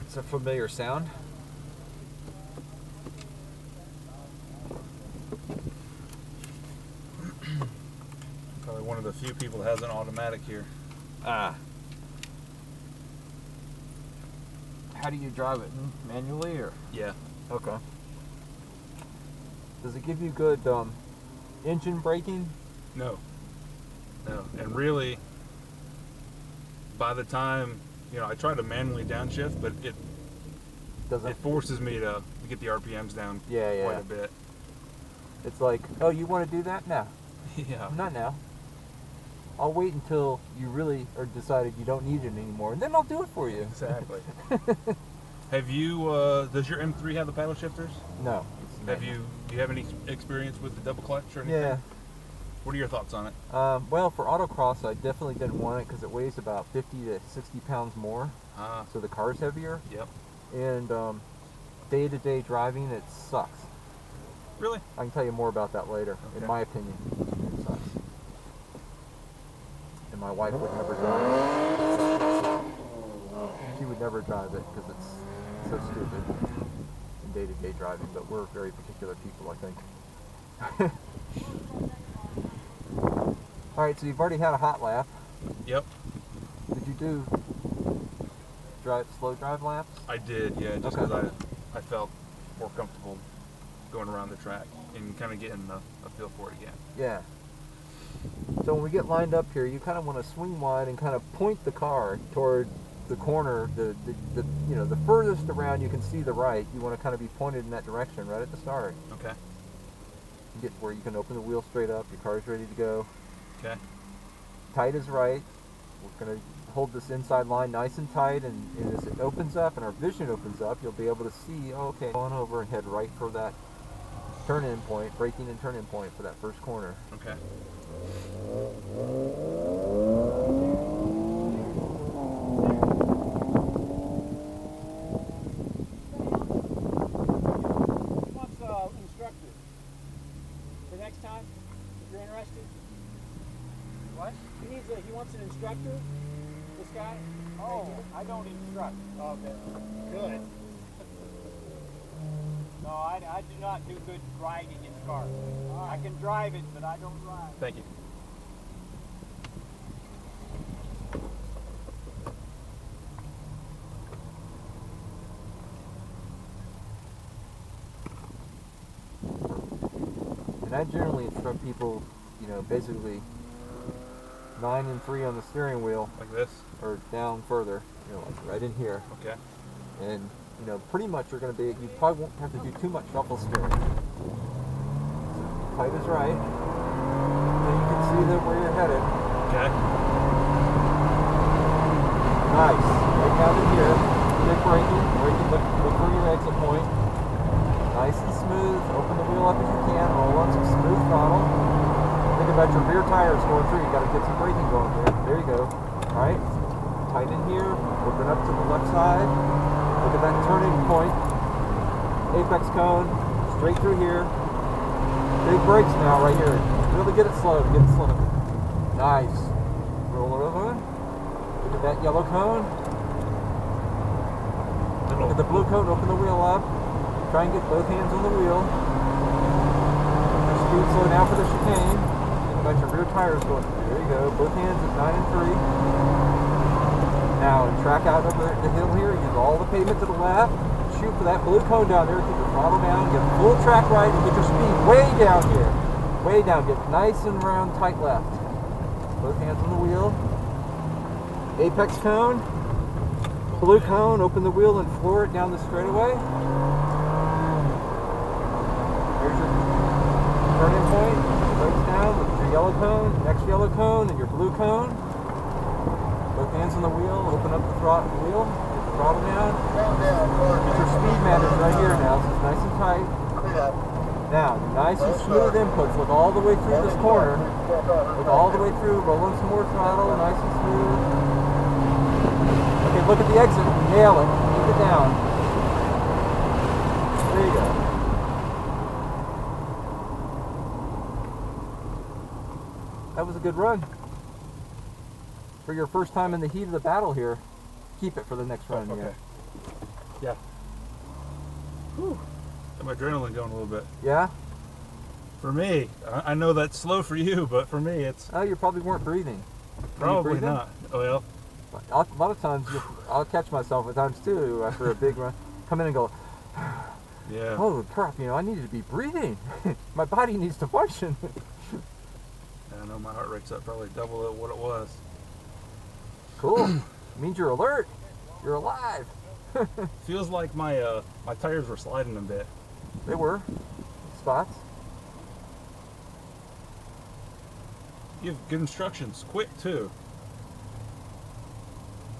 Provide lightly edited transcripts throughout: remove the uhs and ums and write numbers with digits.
It's a familiar sound. Probably one of the few people that has an automatic here. Ah. How do you drive it? Manually or? Yeah. Okay. Does it give you good engine braking? No. No. And really, by the time, I try to manually downshift, but it forces me to get the RPMs down quite a bit. It's like, oh, you want to do that? No. Yeah. Not now. I'll wait until you really are decided you don't need it anymore, and then I'll do it for you. Exactly. Have you, does your M3 have the paddle shifters? No. Do you have any experience with the double clutch or anything? Yeah. What are your thoughts on it? Well, for autocross, I definitely didn't want it because it weighs about 50 to 60 pounds more. So the car's heavier. Yep. And day-to-day driving, it sucks. Really? I can tell you more about that later. Okay. In my opinion, it sucks. And my wife would never drive it. She would never drive it because it's so stupid in day-to-day driving. But we're very particular people, I think. All right, so you've already had a hot lap. Yep. Did you do slow drive laps? I did, yeah, just because I felt more comfortable going around the track and kind of getting a feel for it again. Yeah. So when we get lined up here, you kind of want to swing wide and kind of point the car toward the corner, the furthest around you can see the right. You want to kind of be pointed in that direction right at the start. Okay. You get where you can open the wheel straight up. Your car's ready to go. Okay. Tight is right. We're going to hold this inside line nice and tight, and as it opens up and our vision opens up, you'll be able to see, okay, go on over and head right for that turn-in point, braking and turn-in point for that first corner. Okay. He wants an instructor for next time, if you're interested. What? He wants an instructor, this guy. Oh, I don't instruct. Okay, good. No, I do not do good riding in cars. I can drive it, but I don't ride. Thank you. And I generally instruct people, basically 9 and 3 on the steering wheel. Like this? Or down further, like right in here. Okay. And, pretty much you're going to be, you probably won't have to do too much shuffle steering. So, tight is right. Then you can see where you're headed. Okay. Nice. Right down in here. Big braking. Look for your exit point. Nice and smooth. Open the wheel up if you can. Roll on some smooth throttle. Think about your rear tires going through. You got to get some braking going here. There you go. All right. Tight in here. Open up to the left side. Look at that turning point. Apex cone. Straight through here. Big brakes now right here. Really get it slow. Get it slow. Nice. Roll it over. Look at that yellow cone. Look at the blue cone. Open the wheel up. Try and get both hands on the wheel. Speed slow down for the chicane. Think about your rear tires going. There you go. Both hands at 9 and 3. Now track out over the hill here. Use all the pavement to the left. Shoot for that blue cone down there. Keep your throttle down. Get full track right and get your speed way down here. Way down. Get nice and round, tight left. Both hands on the wheel. Apex cone. Blue cone. Open the wheel and floor it down the straightaway. cone. Both hands on the wheel. Open up the wheel. Get the throttle down. Get your speed managed right here now, so it's nice and tight. Now, nice and smooth inputs. Look all the way through this corner. Look all the way through. Roll in some more throttle. Nice and smooth. Okay, look at the exit. Nail it. Keep it down. There you go. That was a good run. For your first time in the heat of the battle here, keep it for the next run. Okay. Yeah. Whew. Got my adrenaline going a little bit. Yeah? For me, I know that's slow for you, but for me, it's... Oh, you probably weren't breathing. Probably not. Oh, well. A lot of times, I'll catch myself at times too after a big run. Come in and go, Yeah. oh crap, I need to be breathing. My body needs to function. I know my heart rate's up probably double of what it was. Cool. Means you're alert. You're alive. Feels like my my tires were sliding a bit. They were. Spots. You have good instructions. Quick, too.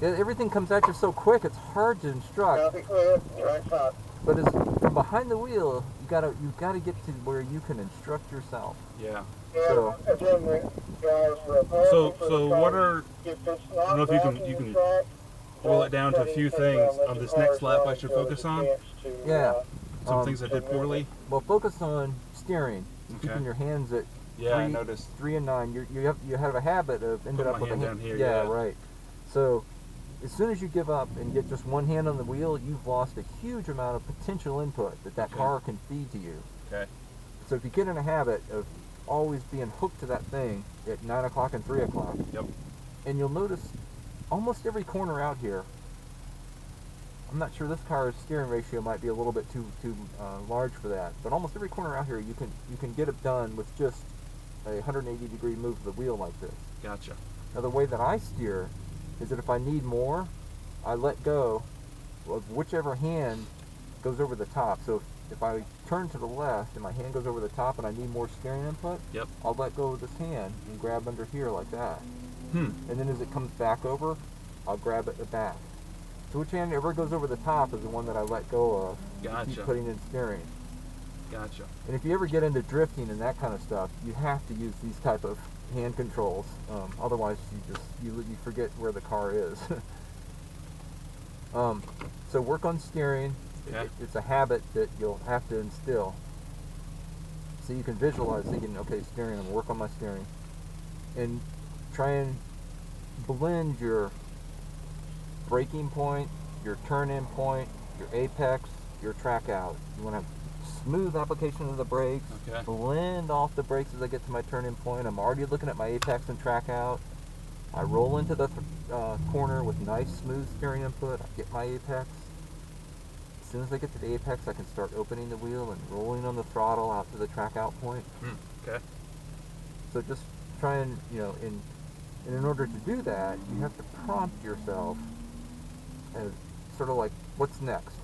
Yeah, everything comes at you so quick, it's hard to instruct. But it's from behind the wheel, you gotta get to where you can instruct yourself. Yeah. So what are... I don't know if you can boil it down to a few things on this next lap I should focus on. yeah. Some things I did poorly. Well, focus on steering. Okay. Keeping your hands at Yeah, I noticed. 3 and 9. You have a habit of ended Put up my with a hand hand down here, Yeah, yeah. right. So as soon as you give up and get just one hand on the wheel, you've lost a huge amount of potential input that Okay. car can feed to you. Okay. So if you get in a habit of always being hooked to that thing at 9 o'clock and 3 o'clock, Yep. and you'll notice almost every corner out here, I'm not sure this car's steering ratio might be a little bit too large for that, but almost every corner out here you can get it done with just a 180 degree move of the wheel like this. Gotcha. Now the way that I steer is that if I need more, I let go of whichever hand goes over the top. So if I turn to the left and my hand goes over the top and I need more steering input, Yep. I'll let go of this hand and grab under here like that. Hmm. And then as it comes back over, I'll grab it back. So which hand ever goes over the top is the one that I let go of. Gotcha. Keep putting in steering. Gotcha. And if you ever get into drifting and that kind of stuff, you have to use these type of hand controls. Otherwise, you forget where the car is. So work on steering. Okay. It's a habit that you'll have to instill. So you can visualize thinking, okay, steering. I'm gonna work on my steering, and try and blend your braking point, your turn-in point, your apex, your track out. You want to have smooth application of the brakes. Okay. Blend off the brakes as I get to my turn-in point. I'm already looking at my apex and track out. I roll into the corner with nice smooth steering input. I get my apex. As soon as I get to the apex, I can start opening the wheel and rolling on the throttle out to the track out point. Okay. So just try and, and in order to do that, you have to prompt yourself as sort of like, what's next?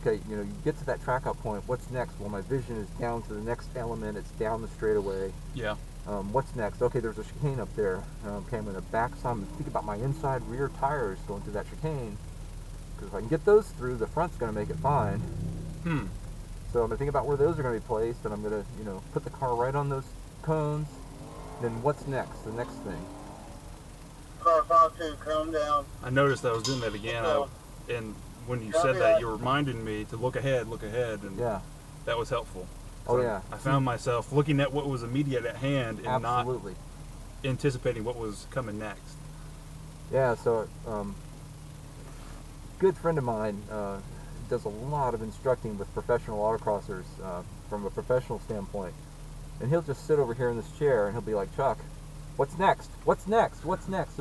Okay, you get to that track out point, what's next? Well, my vision is down to the next element, it's down the straightaway. Yeah. What's next? Okay, there's a chicane up there. Okay, I'm going to back some and think about my inside rear tires going through that chicane. Because if I can get those through, the front's going to make it fine. So I'm going to think about where those are going to be placed, and I'm going to, put the car right on those cones. Then what's next? The next thing. Car 5-2, come down. I noticed I was doing that again, and when you said that, you reminded me to look ahead, and Yeah. that was helpful. Oh, So yeah. I found myself looking at what was immediate at hand and Absolutely. not anticipating what was coming next. Yeah, so good friend of mine does a lot of instructing with professional autocrossers from a professional standpoint. And he'll just sit over here in this chair and he'll be like, Chuck, what's next? What's next? What's next?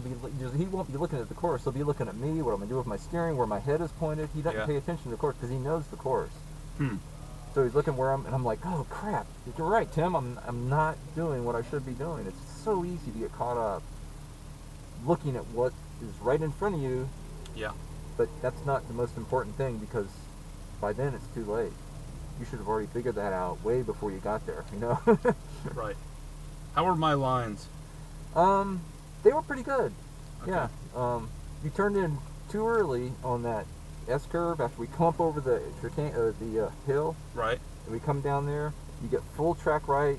He won't be looking at the course. He'll be looking at me, what I'm going to do with my steering, where my head is pointed. He doesn't pay attention to the course because he knows the course. So he's looking where and I'm like, oh crap, you're right, Tim, I'm not doing what I should be doing. It's so easy to get caught up looking at what is right in front of you. Yeah. But that's not the most important thing, because by then it's too late. You should have already figured that out way before you got there, Right. How are my lines? They were pretty good. Okay. Yeah. You turned in too early on that S curve after we come up over the hill, Right. and we come down there. You get full track right.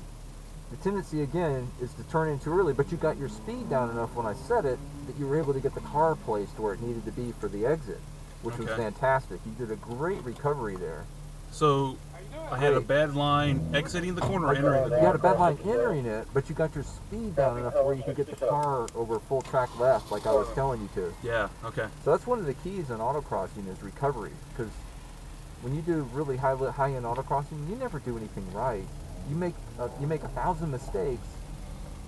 The tendency again is to turn in too early, but you got your speed down enough when I set it that you were able to get the car placed where it needed to be for the exit, which was Okay. fantastic. You did a great recovery there. So I had a bad line exiting the corner, or entering the You had a corner. bad line entering it, but you got your speed down enough where you could get the car over full track left, like I was telling you to. Yeah. Okay. So that's one of the keys in autocrossing is recovery, because when you do really high-end autocrossing, you never do anything right. You make 1,000 mistakes,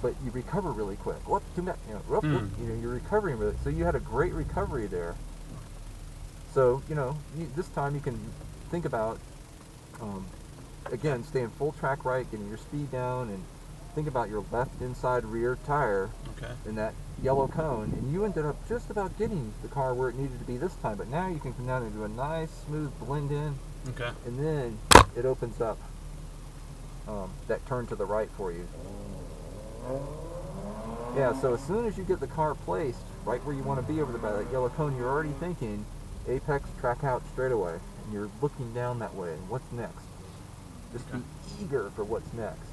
but you recover really quick. Whoop, you're recovering really. So you had a great recovery there. So this time you can think about again staying full track right, getting your speed down, and think about your left inside rear tire Okay. in that yellow cone, and you ended up just about getting the car where it needed to be this time. But now you can come down and do a nice smooth blend in, Okay. and then it opens up that turn to the right for you. Yeah, so as soon as you get the car placed right where you want to be over there by that yellow cone, you're already thinking apex, track out, straightaway, and you're looking down that way. What's next? Just be eager for what's next.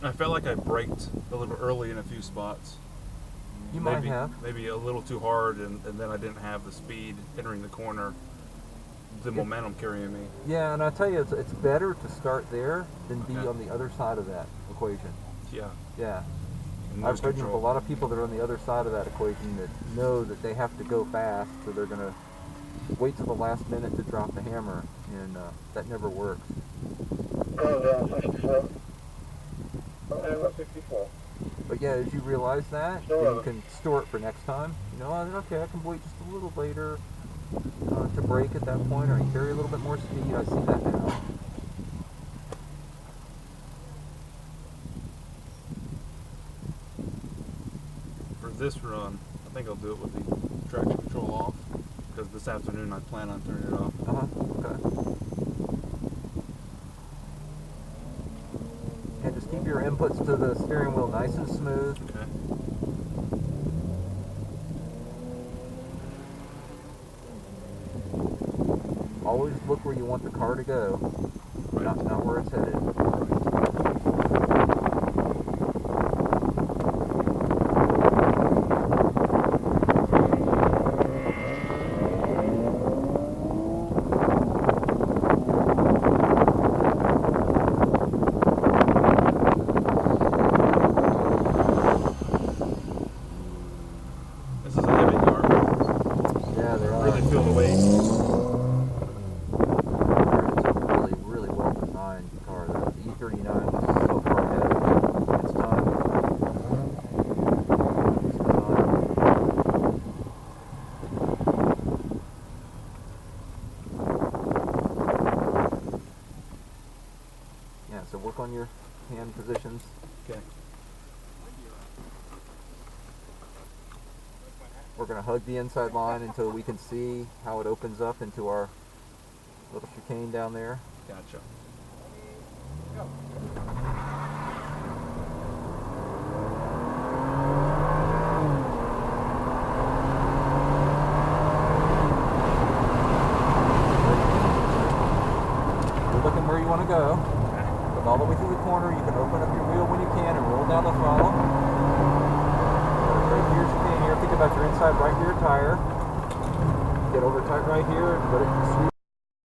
I felt like I braked a little early in a few spots. You might have. Maybe a little too hard, and then I didn't have the speed entering the corner, the momentum carrying me. Yeah, and I tell you, it's better to start there than be Okay. on the other side of that equation. Yeah. Yeah. And I've lose heard of a control. lot of people that are on the other side of that equation that know that they have to go fast, so they're going to wait till the last minute to drop the hammer, and that never works. Going down 64. Okay, about 64. But yeah, as you realize that, Sure. then you can store it for next time. Okay, I can wait just a little later to brake at that point, or carry a little bit more speed. I see that now. For this run, I think I'll do it with the traction control off, because this afternoon I plan on turning it off. Okay. And just keep your inputs to the steering wheel nice and smooth. Okay. Always look where you want the car to go, not where it's headed. This is a heavy car. Yeah, they are. Really feel the weight. It's a really, really well designed car. The E39 was so far ahead of its time. It's designed. Yeah, so work on your hand positions. Okay. We're going to hug the inside line until we can see how it opens up into our little chicane down there. Gotcha. You're looking where you want to go. But all the way through the corner, you can open up your wheel when you can and roll down the throttle. Right here, chicane here. Think about your inside right rear tire. Get over tight right here and let it sweep